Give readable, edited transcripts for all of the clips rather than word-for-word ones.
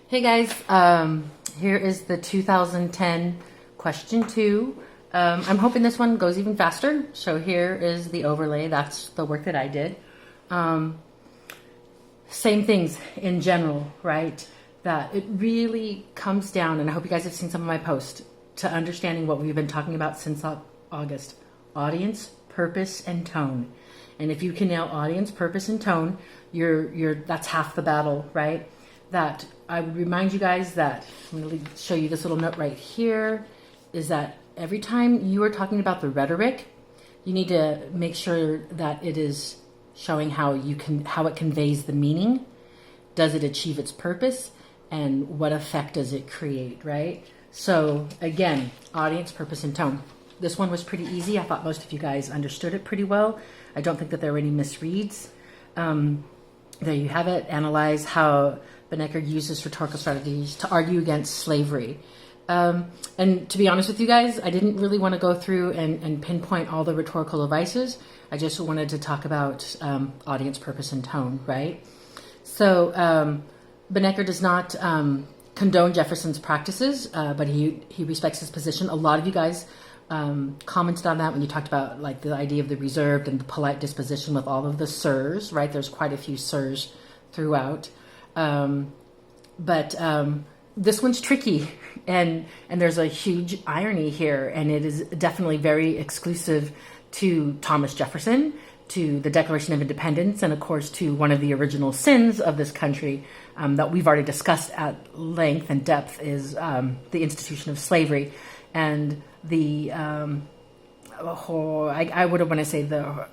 Hey guys, here is the 2010 question 2. I'm hoping this one goes even faster. So here is the overlay. That's the work that I did. Same things in general, right? That it really comes down, and I hope you guys have seen some of my posts, to understanding what we've been talking about since August. Audience, purpose, and tone. And if you can nail audience, purpose, and tone, that's half the battle, right? That I would remind you guys that, I'm going to show you this little note right here, is that every time you are talking about the rhetoric, you need to make sure that it is showing how it conveys the meaning. Does it achieve its purpose? And what effect does it create, right? So again, audience, purpose, and tone. This one was pretty easy. I thought most of you guys understood it pretty well. I don't think that there were any misreads. There you have it. Analyze how Banneker uses rhetorical strategies to argue against slavery. And to be honest with you guys, I didn't really want to go through and pinpoint all the rhetorical devices. I just wanted to talk about audience, purpose, and tone, right? So Banneker does not condone Jefferson's practices, but he respects his position. A lot of you guys commented on that when you talked about like the idea of the reserved and the polite disposition with all of the sirs, right? There's quite a few sirs throughout. But this one's tricky, and there's a huge irony here, and it is definitely very exclusive to Thomas Jefferson, to the Declaration of Independence, and of course to one of the original sins of this country that we've already discussed at length and depth is the institution of slavery. And the I would want to say the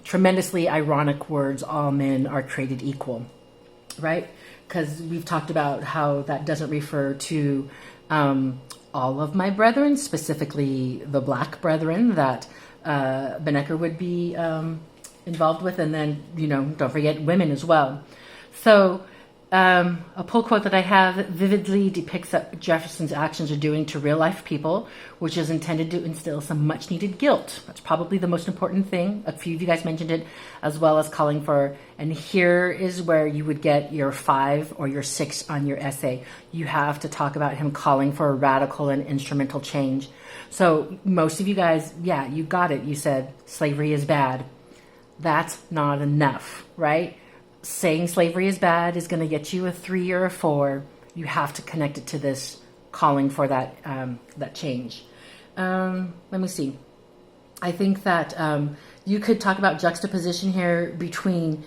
tremendously ironic words, all men are created equal, right? Because we've talked about how that doesn't refer to all of my brethren, specifically the black brethren that Banneker would be involved with, and then, don't forget women as well. So a pull quote that I have vividly depicts what Jefferson's actions are doing to real life people, which is intended to instill some much needed guilt. That's probably the most important thing. A few of you guys mentioned it, as well as calling for, and here is where you would get your 5 or your 6 on your essay. You have to talk about him calling for a radical and instrumental change. So most of you guys, yeah, you got it. You said slavery is bad. That's not enough, right? Saying slavery is bad is going to get you a 3 or a 4. You have to connect it to this calling for that change. Let me see. I think that you could talk about juxtaposition here between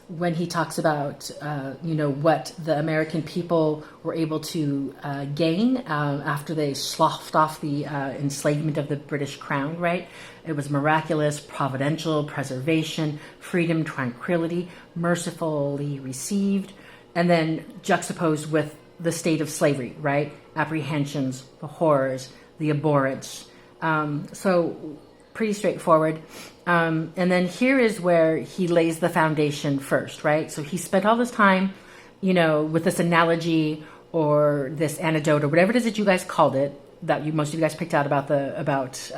when he talks about what the American people were able to gain after they sloughed off the enslavement of the British crown, right? It was miraculous, providential, preservation, freedom, tranquility, mercifully received, and then juxtaposed with the state of slavery, right? Apprehensions, the horrors, the abhorrence. So pretty straightforward. And then here is where he lays the foundation first, right? So he spent all this time, with this analogy or this anecdote or whatever it is that you guys called it, that most of you guys picked out about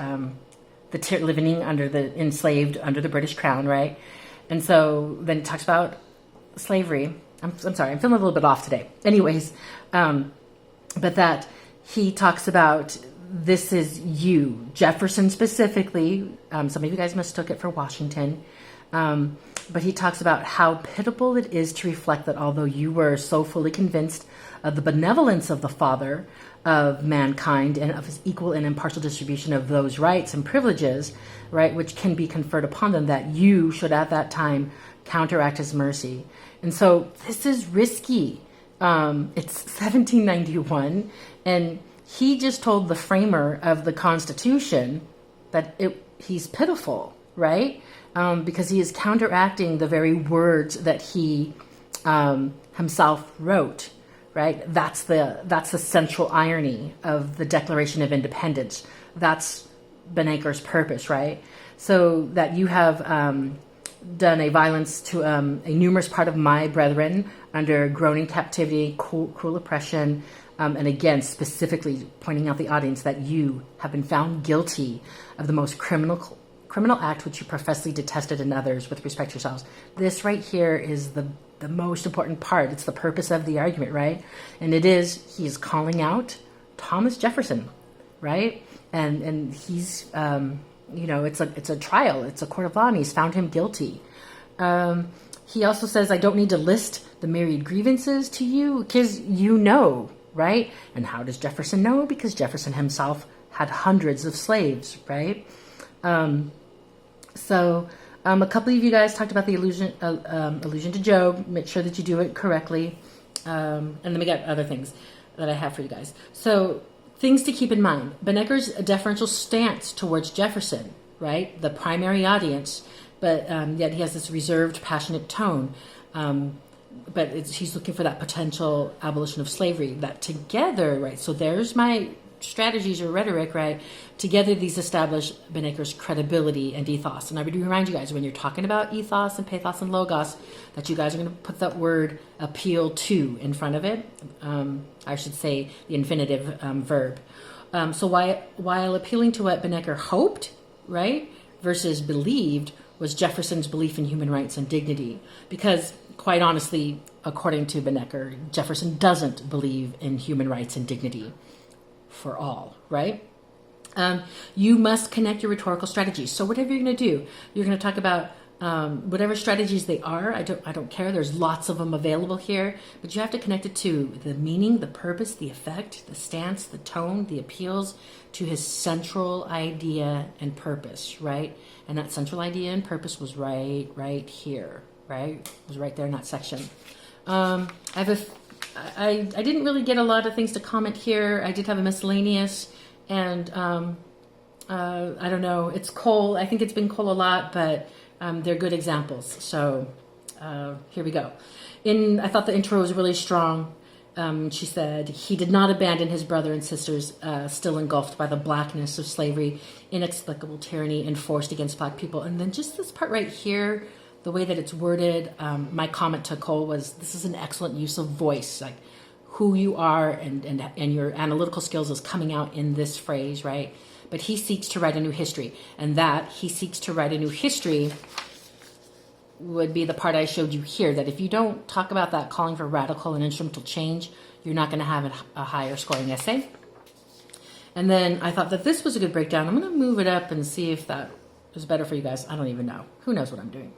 living under the enslaved under the British crown, right? And so then it talks about slavery. I'm sorry, I'm feeling a little bit off today. Anyways, but that he talks about this is you, Jefferson specifically. Some of you guys mistook it for Washington. But he talks about how pitiable it is to reflect that although you were so fully convinced of the benevolence of the Father of mankind and of his equal and impartial distribution of those rights and privileges, right, which can be conferred upon them, that you should at that time counteract his mercy. And so this is risky. It's 1791, and he just told the framer of the Constitution that he's pitiful, right? Because he is counteracting the very words that he himself wrote, right? That's the central irony of the Declaration of Independence. That's Banneker's purpose, right? So that you have done a violence to a numerous part of my brethren under groaning captivity, cruel oppression, and again, specifically pointing out the audience that you have been found guilty of the most criminal act which you professedly detested in others with respect to yourselves. This right here is the the most important part. It's the purpose of the argument, right? And it is, he's calling out Thomas Jefferson, right? And he's, it's a trial. It's a court of law, and he's found him guilty. He also says, I don't need to list the myriad grievances to you because you know, right? And how does Jefferson know? Because Jefferson himself had hundreds of slaves, right? A couple of you guys talked about the allusion to Job. Make sure that you do it correctly. And then we got other things that I have for you guys. So things to keep in mind. Banneker's deferential stance towards Jefferson, right? The primary audience, but yet he has this reserved, passionate tone. But he's looking for that potential abolition of slavery. That together, right? So there's my strategies or rhetoric, right? Together, these establish Banneker's credibility and ethos. And I would remind you guys, when you're talking about ethos and pathos and logos, that you guys are going to put that word appeal to in front of it. I should say the infinitive verb. So while appealing to what Banneker hoped, right, versus believed, was Jefferson's belief in human rights and dignity. Because, quite honestly, according to Banneker, Jefferson doesn't believe in human rights and dignity for all, right? You must connect your rhetorical strategies. So whatever you're going to do, you're going to talk about whatever strategies they are. I don't care. There's lots of them available here, but you have to connect it to the meaning, the purpose, the effect, the stance, the tone, the appeals to his central idea and purpose, right? And that central idea and purpose was right here, right? It was right there in that section. I didn't really get a lot of things to comment here. I did have a miscellaneous, and I don't know. It's Cole. I think it's been Cole a lot, but they're good examples. So here we go. I thought the intro was really strong. She said, he did not abandon his brother and sisters still engulfed by the blackness of slavery, inexplicable tyranny enforced against black people. And then just this part right here, the way that it's worded, my comment to Cole was, this is an excellent use of voice, like who you are and your analytical skills is coming out in this phrase, right? But he seeks to write a new history, and that he seeks to write a new history would be the part I showed you here, that if you don't talk about that calling for radical and instrumental change, you're not going to have a higher scoring essay. And then I thought that this was a good breakdown. I'm going to move it up and see if that is better for you guys. I don't even know. Who knows what I'm doing?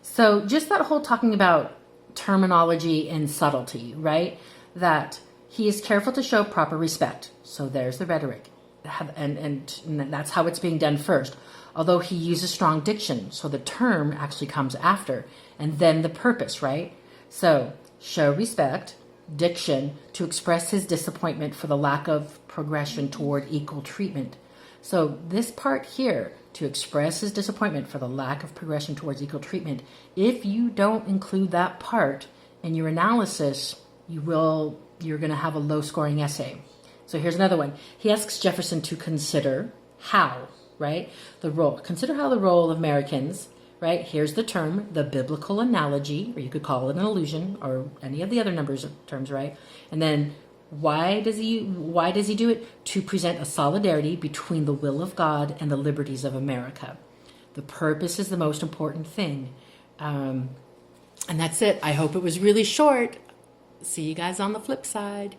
So just that whole talking about terminology and subtlety, right? That he is careful to show proper respect. So there's the rhetoric. And that's how it's being done first. Although he uses strong diction, so the term actually comes after, and then the purpose, right? So, show respect, diction, to express his disappointment for the lack of progression toward equal treatment. So, this part here, to express his disappointment for the lack of progression towards equal treatment, if you don't include that part in your analysis, you're going to have a low-scoring essay. So, here's another one. He asks Jefferson to consider how, right? The role. Consider how the role of Americans, right? Here's the term, the biblical analogy, or you could call it an allusion, or any of the other terms, right? And then why does he do it? To present a solidarity between the will of God and the liberties of America. The purpose is the most important thing. And that's it. I hope it was really short. See you guys on the flip side.